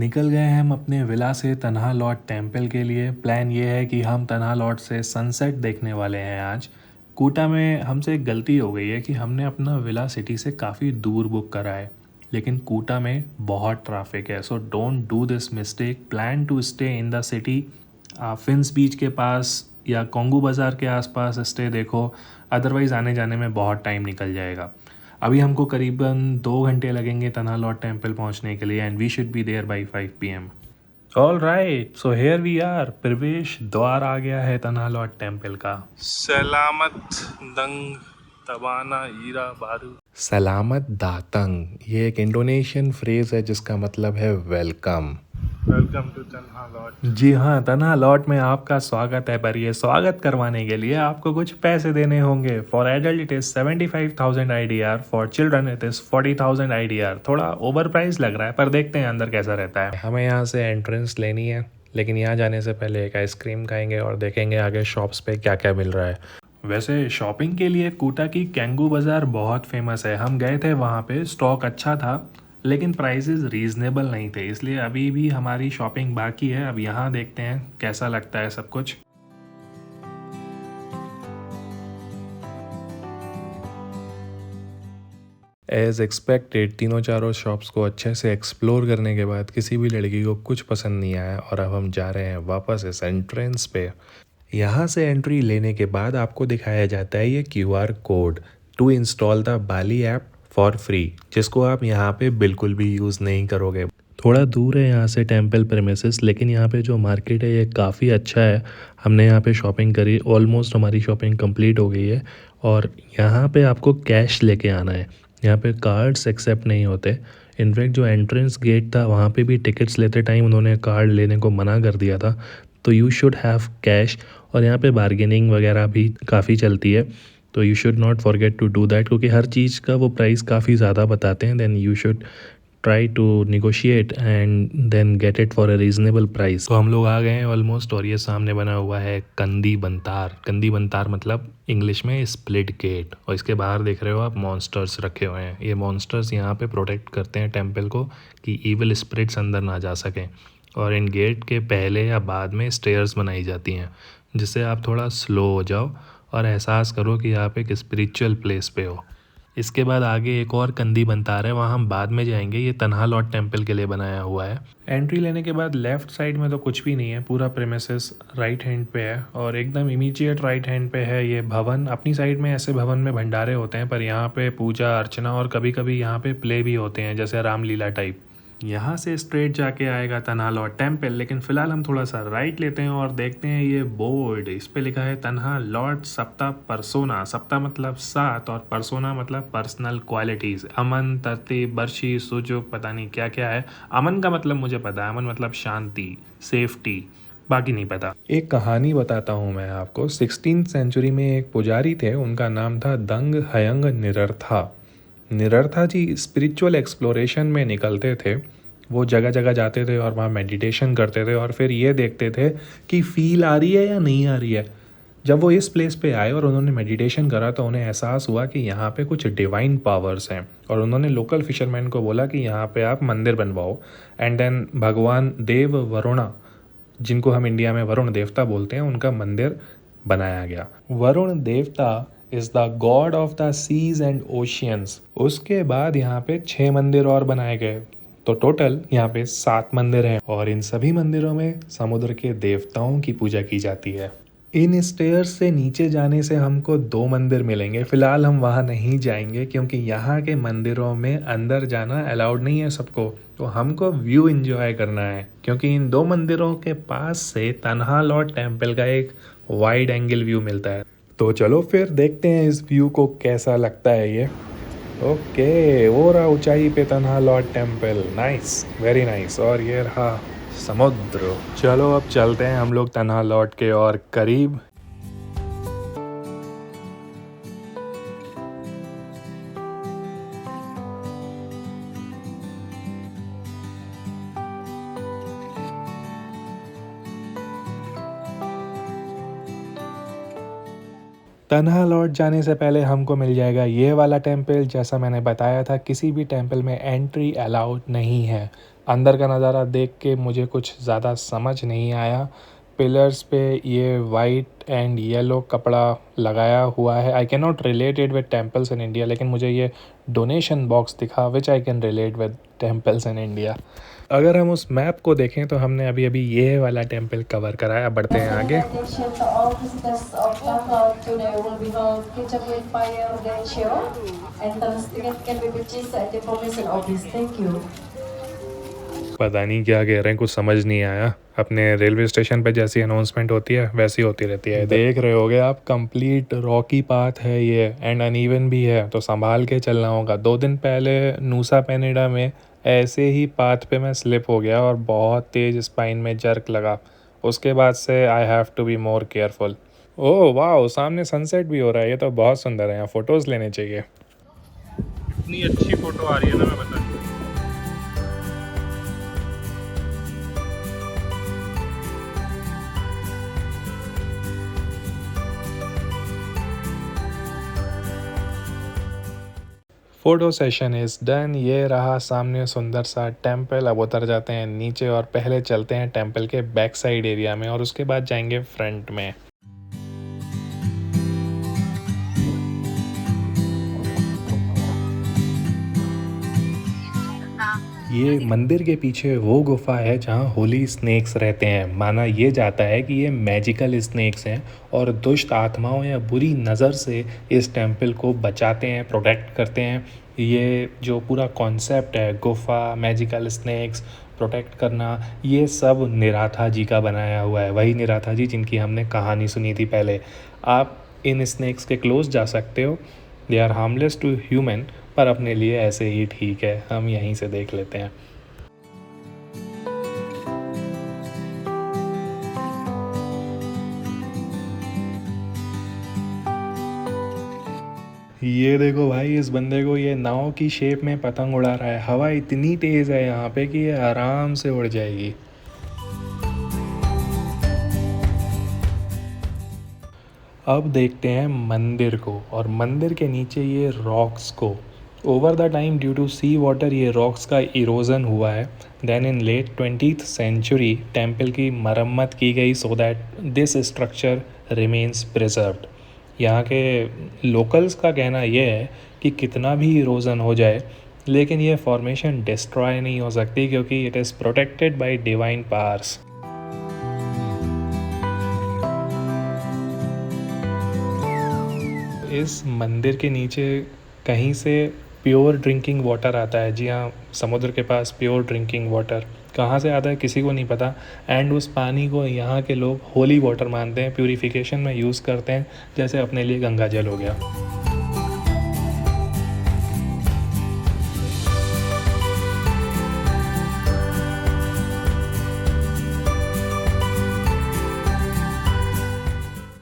निकल गए हैं हम अपने विला से तन्हा लॉट टेम्पल के लिए। प्लान ये है कि हम तन्हा लॉट से सनसेट देखने वाले हैं आज। कोटा में हमसे एक गलती हो गई है कि हमने अपना विला सिटी से काफ़ी दूर बुक करा है, लेकिन कोटा में बहुत ट्रैफिक है। So don't do this mistake, plan to stay in the city. Finns beach के पास या कोंगू बाज़ार के आसपास स्टे देखो, अदरवाइज़ आने जाने में बहुत टाइम निकल जाएगा। अभी हमको करीबन 2 घंटे लगेंगे तन्हा लॉट टेम्पल पहुंचने के लिए, and we should be there by 5 PM। All right, so here we are. प्रवेश द्वार आ गया है तन्हा लॉट टेम्पल का। सलामत दंग तबाना ईरा बारू। सलामत दातंग ये एक इंडोनेशियन फ्रेज है जिसका मतलब है वेलकम। वेलकम टू तन्हा लॉट। जी हाँ, तन्हा लॉट में आपका स्वागत है, पर ये स्वागत करवाने के लिए आपको कुछ पैसे देने होंगे। For adult it is 75,000 IDR, for children it is 40,000 IDR। थोड़ा ओवर प्राइस लग रहा है, पर देखते हैं अंदर कैसा रहता है। हमें यहाँ से एंट्रेंस लेनी है, लेकिन यहाँ जाने से पहले एक आइसक्रीम खाएंगे और देखेंगे आगे शॉप्स पे क्या क्या मिल रहा है। वैसे शॉपिंग के लिए कोटा की कैंगू बाज़ार बहुत फेमस है। हम गए थे वहाँ पे, स्टॉक अच्छा था लेकिन प्राइसेस रीज़नेबल नहीं थे, इसलिए अभी भी हमारी शॉपिंग बाकी है। अब यहाँ देखते हैं कैसा लगता है सब कुछ। एज़ एक्सपेक्टेड तीनों चारों शॉप्स को अच्छे से एक्सप्लोर करने के बाद किसी भी लड़की को कुछ पसंद नहीं आया और अब हम जा रहे हैं वापस इस एंट्रेंस पे। यहाँ से एंट्री लेने के बाद आपको दिखाया जाता है ये QR code to install the Bali app for free, जिसको आप यहाँ पे बिल्कुल भी यूज़ नहीं करोगे। थोड़ा दूर है यहाँ से टेम्पल प्रेमिसेस, लेकिन यहाँ पे जो मार्केट है ये काफ़ी अच्छा है। हमने यहाँ पे शॉपिंग करी, ऑलमोस्ट हमारी शॉपिंग कंप्लीट हो गई है। और यहाँ पे आपको कैश लेके आना है, यहाँ पे कार्ड्स एक्सेप्ट नहीं होते। इनफैक्ट जो एंट्रेंस गेट था वहाँ पे भी टिकट्स लेते टाइम उन्होंने कार्ड लेने को मना कर दिया था, तो यू शुड हैव कैश। और यहाँ पे बार्गेनिंग वगैरह भी काफ़ी चलती है, तो you should not forget to do that, क्योंकि हर चीज़ का वो प्राइस काफ़ी ज़्यादा बताते हैं। Then you should try to negotiate and then get it for a reasonable price. तो हम लोग आ गए हैं ऑलमोस्ट, और ये सामने बना हुआ है कंदी बंतार। कंदी बंतार मतलब इंग्लिश में स्प्लिट गेट, और इसके बाहर देख रहे हो आप मॉन्स्टर्स रखे हुए हैं। ये मॉन्स्टर्स यहाँ पे प्रोटेक्ट करते हैं टेम्पल को कि ईविल स्पिरिट्स अंदर ना जा सकें। और इन गेट के पहले या बाद में स्टेयर्स बनाई जाती हैं, जिससे आप थोड़ा स्लो हो जाओ और एहसास करो कि आप एक स्पिरिचुअल प्लेस पे हो। इसके बाद आगे एक और कंदी बंतार है, वहाँ हम बाद में जाएंगे। ये तन्हा लॉट टेम्पल के लिए बनाया हुआ है। एंट्री लेने के बाद लेफ़्ट साइड में तो कुछ भी नहीं है, पूरा प्रेमिसेस राइट हैंड पे है, और एकदम इमीडिएट राइट हैंड पे है ये भवन। अपनी साइड में ऐसे भवन में भंडारे होते हैं, पर यहाँ पे पूजा अर्चना और कभी कभी यहाँ पे प्ले भी होते हैं, जैसे रामलीला टाइप। यहाँ से स्ट्रेट जाके आएगा तन्हा लॉट टेम्पल, लेकिन फ़िलहाल हम थोड़ा सा राइट लेते हैं और देखते हैं ये बोर्ड। इस पे लिखा है तन्हा लॉट सप्ता परसोना। सप्ता मतलब 7 और परसोना मतलब पर्सनल क्वालिटीज़। अमन, तरतीब, बर्शी, सुजुक, पता नहीं क्या क्या है। अमन का मतलब मुझे पता है, अमन मतलब शांति, सेफ्टी, बाकी नहीं पता। एक कहानी बताता हूँ मैं आपको। 16th सेंचुरी में एक पुजारी थे, उनका नाम था दंग हयंग निरर्था। निरर्था जी स्पिरिचुअल एक्सप्लोरेशन में निकलते थे। वो जगह जगह जाते थे और वहाँ मेडिटेशन करते थे, और फिर ये देखते थे कि फील आ रही है या नहीं आ रही है। जब वो इस प्लेस पे आए और उन्होंने मेडिटेशन करा, तो उन्हें एहसास हुआ कि यहाँ पे कुछ डिवाइन पावर्स हैं, और उन्होंने लोकल फिशरमैन को बोला कि यहाँ पे आप मंदिर बनवाओ। एंड देन भगवान देव वरुणा, जिनको हम इंडिया में वरुण देवता बोलते हैं, उनका मंदिर बनाया गया। वरुण देवता is the god of the seas and oceans. उसके बाद यहाँ पे 6 मंदिर और बनाए गए, तो टोटल यहाँ पे 7 मंदिर हैं, और इन सभी मंदिरों में समुद्र के देवताओं की पूजा की जाती है। इन स्टेयर्स से नीचे जाने से हमको 2 मंदिर मिलेंगे। फ़िलहाल हम वहाँ नहीं जाएंगे, क्योंकि यहाँ के मंदिरों में अंदर जाना अलाउड नहीं है सबको, तो हमको व्यू एंजॉय करना है। क्योंकि इन 2 मंदिरों के पास से तन्हा लॉट टेम्पल का एक वाइड एंगल व्यू मिलता है। तो चलो फिर देखते हैं इस व्यू को कैसा लगता है ये। ओके, वो रहा ऊंचाई पे तन्हा lot temple. Nice, very nice. और ये रहा समुद्र। चलो अब चलते हैं हम लोग तन्हा लॉट के और करीब। तन्हा लौट जाने से पहले हमको मिल जाएगा ये वाला टेम्पल। जैसा मैंने बताया था, किसी भी टेम्पल में एंट्री अलाउड नहीं है। अंदर का नज़ारा देख के मुझे कुछ ज़्यादा समझ नहीं आया। पिलर्स पे ये वाइट एंड येलो कपड़ा लगाया हुआ है। I can not relate it with temples in India, लेकिन मुझे ये डोनेशन बॉक्स दिखा which I can relate with temples in India. अगर हम उस मैप को देखें तो हमने अभी अभी ये वाला टेम्पल कवर कराया। बढ़ते हैं आगे। पता नहीं क्या कह रहे हैं, कुछ समझ नहीं आया। अपने रेलवे स्टेशन पे जैसी अनाउंसमेंट होती है वैसी होती रहती है। देख रहे होगे आप, कंप्लीट रॉकी पाथ है ये एंड अनइवन भी है, तो संभाल के चलना होगा। 2 दिन पहले नूसा पेनिडा में ऐसे ही पाथ पे मैं स्लिप हो गया और बहुत तेज़ स्पाइन में जर्क लगा। उसके बाद से I have to be more careful. Oh वाह, सामने सनसेट भी हो रहा है, ये तो बहुत सुंदर है। यहाँ फ़ोटोज़ लेने चाहिए। इतनी अच्छी फ़ोटो आ रही है ना, मैं बता। Photo session is done. ये रहा सामने सुंदर सा टेम्पल। अब उतर जाते हैं नीचे और पहले चलते हैं टेम्पल के बैक साइड एरिया में और उसके बाद जाएंगे फ्रंट में। ये मंदिर के पीछे वो गुफा है जहाँ होली स्नेक्स रहते हैं। माना ये जाता है कि ये मैजिकल स्नेक्स हैं और दुष्ट आत्माओं या बुरी नज़र से इस टेम्पल को बचाते हैं, प्रोटेक्ट करते हैं। ये जो पूरा कॉन्सेप्ट है, गुफा, मैजिकल स्नेक्स, प्रोटेक्ट करना, ये सब निराथा जी का बनाया हुआ है। वही निराथा जी जिनकी हमने कहानी सुनी थी पहले। आप इन स्नेक्स के क्लोज जा सकते हो। They are harmless to human, पर अपने लिए ऐसे ही ठीक है। हम यहीं से देख लेते हैं। ये देखो भाई, इस बंदे को ये नाव की शेप में पतंग उड़ा रहा है। हवा इतनी तेज़ है यहाँ पे कि ये आराम से उड़ जाएगी। अब देखते हैं मंदिर को और मंदिर के नीचे ये रॉक्स को। Over the time due to sea water ये रॉक्स का इरोजन हुआ है। Then in late 20th century temple की मरम्मत की गई so that this structure remains preserved. यहाँ के लोकल्स का कहना यह है कि कितना भी इरोजन हो जाए लेकिन ये फॉर्मेशन डिस्ट्रॉय नहीं हो सकती, क्योंकि it is protected by divine powers. इस मंदिर के नीचे कहीं से प्योर ड्रिंकिंग वाटर आता है। जी हाँ, समुद्र के पास प्योर ड्रिंकिंग वाटर कहाँ से आता है किसी को नहीं पता। एंड उस पानी को यहाँ के लोग होली वाटर मानते हैं, प्यूरिफिकेशन में यूज़ करते हैं, जैसे अपने लिए गंगा जल हो गया।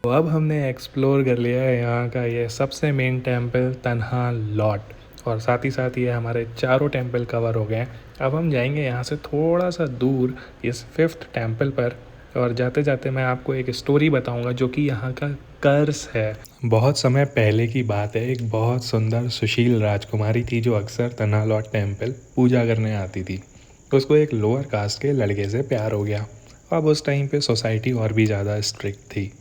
तो अब हमने एक्सप्लोर कर लिया है यहाँ का ये सबसे मेन टेम्पल तन्हा लॉट, और साथ ही साथ ये हमारे चारों टेम्पल कवर हो गए हैं। अब हम जाएंगे यहाँ से थोड़ा सा दूर इस 5th टेम्पल पर, और जाते जाते मैं आपको एक स्टोरी बताऊंगा जो कि यहाँ का कर्स है। बहुत समय पहले की बात है, एक बहुत सुंदर सुशील राजकुमारी थी जो अक्सर तन्हा लॉट टेम्पल पूजा करने आती थी। उसको एक लोअर कास्ट के लड़के से प्यार हो गया। अब उस टाइम पे सोसाइटी और भी ज़्यादा स्ट्रिक्ट थी,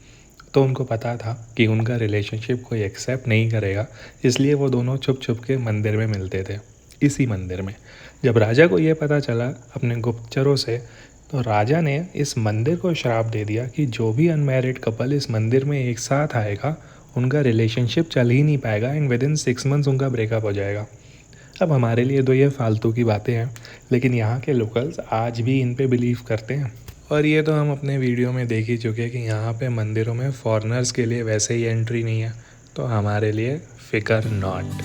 तो उनको पता था कि उनका रिलेशनशिप कोई एक्सेप्ट नहीं करेगा, इसलिए वो दोनों छुप छुप के मंदिर में मिलते थे। इसी मंदिर में जब राजा को ये पता चला अपने गुप्तचरों से, तो राजा ने इस मंदिर को श्राप दे दिया कि जो भी अनमैरिड कपल इस मंदिर में एक साथ आएगा उनका रिलेशनशिप चल ही नहीं पाएगा एंड विद इन 6 मंथ्स उनका ब्रेकअप हो जाएगा। अब हमारे लिए तो ये फालतू की बातें हैं, लेकिन यहाँ के लोकल्स आज भी इन पे बिलीव करते हैं। और ये तो हम अपने वीडियो में देख ही चुके हैं कि यहाँ पे मंदिरों में फॉरेनर्स के लिए वैसे ही एंट्री नहीं है, तो हमारे लिए फिकर नॉट।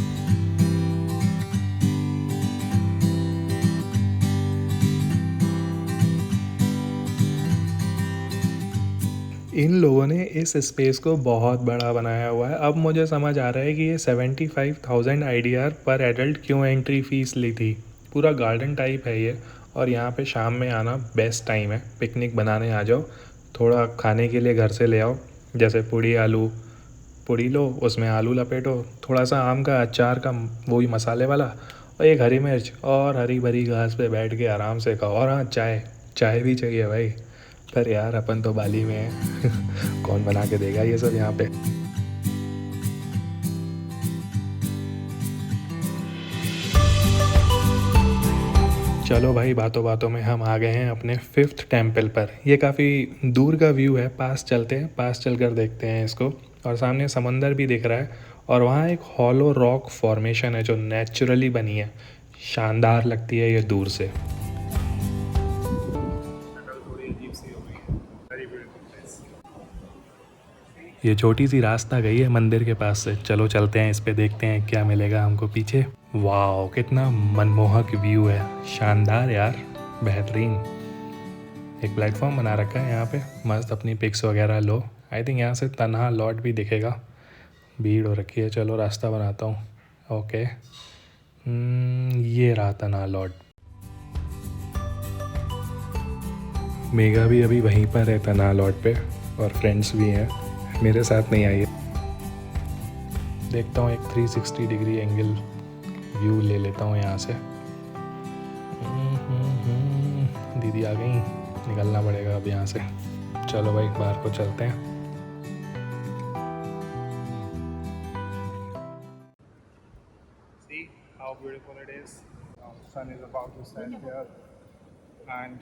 इन लोगों ने इस स्पेस को बहुत बड़ा बनाया हुआ है। अब मुझे समझ आ रहा है कि ये 75,000 IDR पर एडल्ट क्यों एंट्री फ़ीस ली थी। पूरा गार्डन टाइप है ये, और यहाँ पे शाम में आना बेस्ट टाइम है। पिकनिक बनाने आ जाओ, थोड़ा खाने के लिए घर से ले आओ, जैसे पूड़ी आलू, पूड़ी लो, उसमें आलू लपेटो, थोड़ा सा आम का अचार का वही मसाले वाला, और एक हरी मिर्च, और हरी भरी घास पे बैठ के आराम से खाओ। और हाँ, चाय चाय भी चाहिए भाई। पर यार अपन तो बाली में हैं कौन बना के देगा ये सब यहाँ पे। चलो भाई, बातों बातों में हम आ गए हैं अपने 5th टेम्पल पर। ये काफ़ी दूर का व्यू है, पास चलते हैं, पास चलकर देखते हैं इसको। और सामने समंदर भी दिख रहा है, और वहाँ एक हॉलो रॉक फॉर्मेशन है जो नेचुरली बनी है। शानदार लगती है ये दूर से। शक्ल थोड़ी अजीब सी हो गई है। Very beautiful place. ये छोटी सी रास्ता गई है मंदिर के पास से। चलो चलते हैं, इस पे देखते हैं क्या मिलेगा हमको पीछे। वाह, कितना मनमोहक व्यू है, शानदार यार, बेहतरीन। एक प्लेटफॉर्म बना रखा है यहाँ पे, मस्त अपनी पिक्स वगैरह लो। आई थिंक यहाँ से तन्हा लॉट भी दिखेगा। भीड़ हो रखी है, चलो रास्ता बनाता हूँ। ओके, ये रहा तन्हा लॉट। मेगा भी अभी वहीं पर है तन्हा लॉट पे, और फ्रेंड्स भी हैं, मेरे साथ नहीं आई है। देखता हूँ एक 360 डिग्री एंगल व्यू ले लेता हूँ यहाँ से। दीदी आ गई, निकलना पड़ेगा अब यहाँ से। चलो भाई, बाहर को चलते हैं। See how beautiful it is. Now sun is about to set here and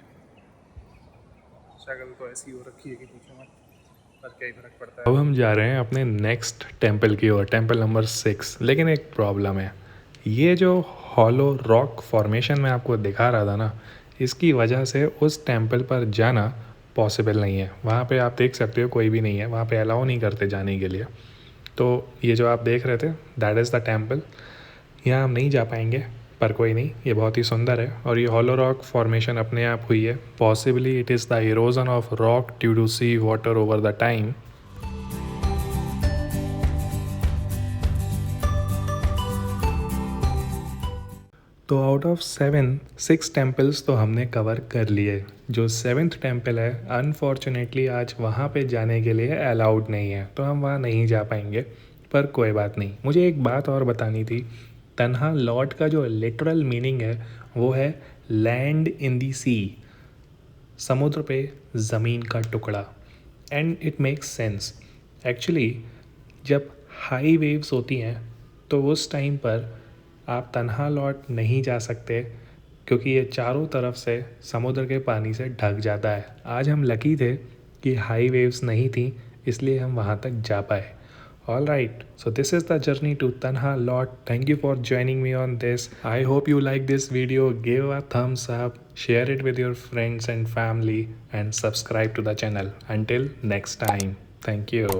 शक्ल तो ऐसी हो रखी है कि पूछो मत, पर क्या ही फर्क पड़ता अब है। हम जा रहे हैं अपने नेक्स्ट टेम्पल की ओर, टेम्पल नंबर 6। लेकिन एक प्रॉब्लम है, ये जो हॉलो रॉक फॉर्मेशन में आपको दिखा रहा था ना, इसकी वजह से उस टेम्पल पर जाना पॉसिबल नहीं है। वहाँ पे आप देख सकते हो कोई भी नहीं है, वहाँ पे अलाउ नहीं करते जाने के लिए। तो ये जो आप देख रहे थे, दैट इज़ द टेम्पल। यहाँ हम नहीं जा पाएंगे, पर कोई नहीं, ये बहुत ही सुंदर है। और ये हॉलो रॉक फॉर्मेशन अपने आप हुई है। Possibly it is the erosion of rock due to sea water over the time. तो आउट ऑफ 6 टेम्पल्स तो हमने कवर कर लिए। जो 7th टेम्पल है, अनफॉर्चुनेटली आज वहाँ पे जाने के लिए अलाउड नहीं है, तो हम वहाँ नहीं जा पाएंगे। पर कोई बात नहीं, मुझे एक बात और बतानी थी। तन्हा लॉट का जो लिटरल मीनिंग है वो है लैंड इन दी सी, समुद्र पे ज़मीन का टुकड़ा। And it makes sense. Actually जब हाई वेव्स होती हैं तो उस टाइम पर आप तन्हा लॉट नहीं जा सकते, क्योंकि ये चारों तरफ से समुद्र के पानी से ढक जाता है। आज हम लकी थे कि हाई वेव्स नहीं थी, इसलिए हम वहाँ तक जा पाए। All right, so this is the journey to Tanha Lot. Thank you for joining me on this. I hope you like this video. Give a thumbs up, share it with your friends and family, and subscribe to the channel. Until next time, thank you.